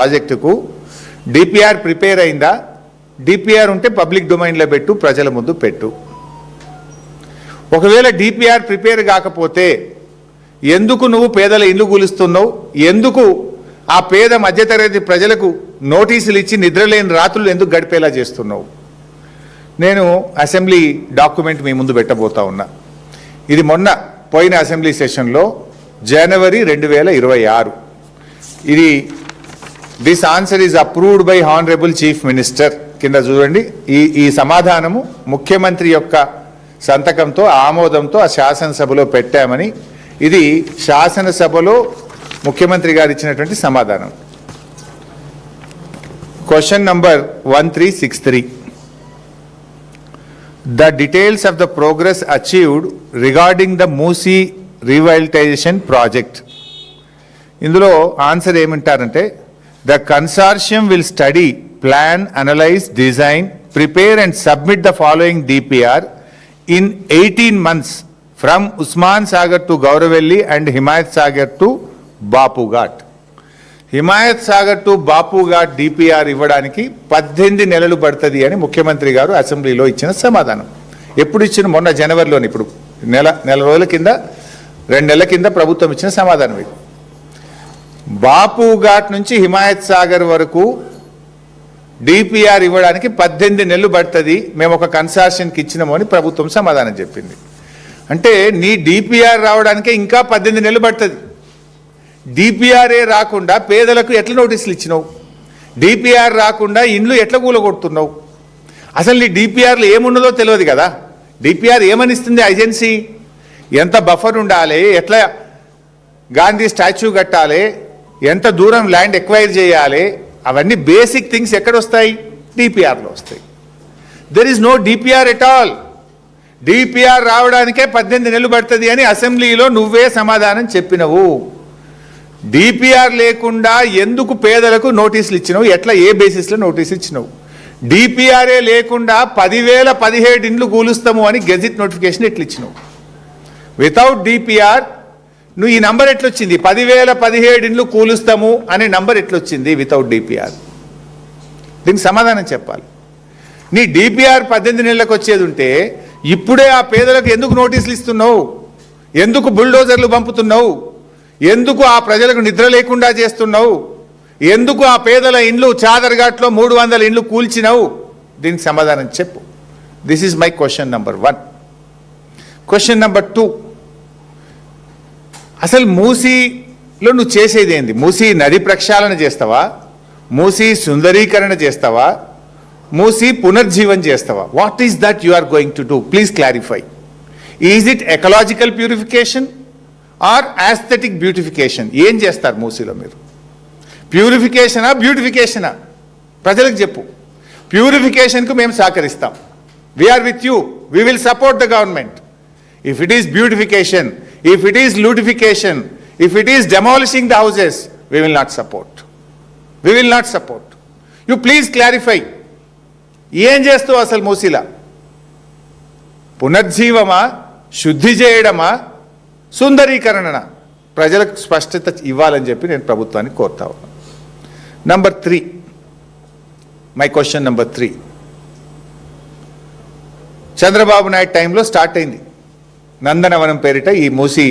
ప్రాజెక్టుకు DPR prepare అయిందా? DPR ఉంటే పబ్లిక్ డొమైన్లో పెట్టు, ప్రజల ముందు పెట్టు. ఒకవేళ డిపిఆర్ ప్రిపేర్ కాకపోతే ఎందుకు నువ్వు పేదల ఇల్లు కూలుస్తున్నావు? ఎందుకు ఆ పేద మధ్యతరగతి ప్రజలకు నోటీసులు ఇచ్చి నిద్రలేని రాత్రులు ఎందుకు గడిపేలా చేస్తున్నావు? నేను అసెంబ్లీ డాక్యుమెంట్ మీ ముందు పెట్టబోతా ఉన్నా. ఇది మొన్న పోయిన అసెంబ్లీ సెషన్లో జనవరి 2026. ఇది this answer is approved by honourable chief minister కింద చూడండి. ఈ సమాధానము ముఖ్యమంత్రి యొక్క సంతకంతో ఆమోదంతో ఆ శాసనసభలో పెట్టామని, ఇది శాసనసభలో ముఖ్యమంత్రి గారు ఇచ్చినటువంటి సమాధానం. Question number 1363. The details of the progress achieved regarding the Musi revitalization project. ఇందులో ఆన్సర్ ఏమంటారంటే, the consortium will study, plan, analyze, design, prepare and submit the following DPR in 18 months from Usman Sagar to Gauravelli and Himayat Sagar to Bapu Ghat. Himayat Sagar to Bapu ghat DPR ఇవ్వడానికి 18 నెలలు పడుతుంది అని ముఖ్యమంత్రి గారు అసెంబ్లీలో ఇచ్చిన సమాధానం. ఎప్పుడు ఇచ్చిన? మొన్న జనవరిలోని. ఇప్పుడు నెల రోజుల కింద, 2 నెలల కింద ప్రభుత్వం ఇచ్చిన సమాధానం ఇది. బాపు ఘాట్ నుంచి హిమాయత్ సాగర్ వరకు డిపిఆర్ ఇవ్వడానికి 18 నెలలు పడుతుంది, మేము ఒక కన్సార్షన్కి ఇచ్చినాము అని ప్రభుత్వం సమాధానం చెప్పింది. అంటే నీ డిపిఆర్ రావడానికే ఇంకా 18 నెలలు పడుతుంది. డిపిఆర్ఏ రాకుండా పేదలకు ఎట్లా నోటీసులు ఇచ్చినావు? డిపిఆర్ రాకుండా ఇండ్లు ఎట్లా కూలగొడుతున్నావు? అసలు నీ డిపిఆర్లో ఏమున్నదో తెలియదు కదా. డిపిఆర్ ఏమనిస్తుంది ఏజెన్సీ? ఎంత బఫర్ ఉండాలి, ఎట్లా గాంధీ స్టాచ్యూ కట్టాలి, ఎంత దూరం ల్యాండ్ ఎక్వైర్ చేయాలి, అవన్నీ బేసిక్ థింగ్స్ ఎక్కడొస్తాయి? డిపిఆర్లో వస్తాయి. There is no DPR at all. DPR రావడానికే 18 నెలలు పడుతుంది అని అసెంబ్లీలో నువ్వే సమాధానం చెప్పినవు. డిపిఆర్ లేకుండా ఎందుకు పేదలకు నోటీసులు ఇచ్చినావు? ఎట్లా, ఏ బేసిస్లో నోటీసులు ఇచ్చినావు? డిపిఆర్ఏ లేకుండా 10,017 ఇండ్లు కూలుస్తాము అని గెజిట్ నోటిఫికేషన్ ఎట్లా ఇచ్చినావు? వితౌట్ డిపిఆర్ నువ్వు ఈ నంబర్ ఎట్లొచ్చింది? 10,017 ఇండ్లు కూలుస్తాము అనే నంబర్ ఎట్లొచ్చింది వితౌట్ డిపిఆర్? దీనికి సమాధానం చెప్పాలి. నీ డిపిఆర్ 18 నెలలకు వచ్చేది ఉంటే ఇప్పుడే ఆ పేదలకు ఎందుకు నోటీసులు ఇస్తున్నావు? ఎందుకు బుల్డోజర్లు పంపుతున్నావు? ఎందుకు ఆ ప్రజలకు నిద్ర లేకుండా చేస్తున్నావు? ఎందుకు ఆ పేదల ఇండ్లు చాదర్ఘాట్లో 300 ఇండ్లు కూల్చినావు? దీనికి సమాధానం చెప్పు. This is my question number 1. Question number 2, అసలు మూసీలో నువ్వు చేసేది ఏంది? మూసీ నది ప్రక్షాళన చేస్తావా? మూసీ సుందరీకరణ చేస్తావా? మూసీ పునర్జీవన్ చేస్తావా? What is that you are going to do? Please clarify. Is it ecological purification or aesthetic beautification? ఏం చేస్తారు మూసీలో మీరు? ప్యూరిఫికేషనా, బ్యూటిఫికేషనా? ప్రజలకు చెప్పు. ప్యూరిఫికేషన్కు మేము సహకరిస్తాం. We're with you, we will support the government. If it is beautification, if it is lootification, if it is demolishing the houses, we will not support. We will not support. You please clarify. ఏం చేస్తావు అసలు మూసీలా? పునర్జీవమా, శుద్ధి చేయడమా, సుందరీకరణ? ప్రజలకు స్పష్టత ఇవ్వాలని చెప్పి నేను ప్రభుత్వాన్ని కోరుతా ఉన్నాను. Number 3, my question number 3. Chandrababu Naidu టైంలో స్టార్ట్ అయింది నందనవనం పేరిట ఈ మూసీ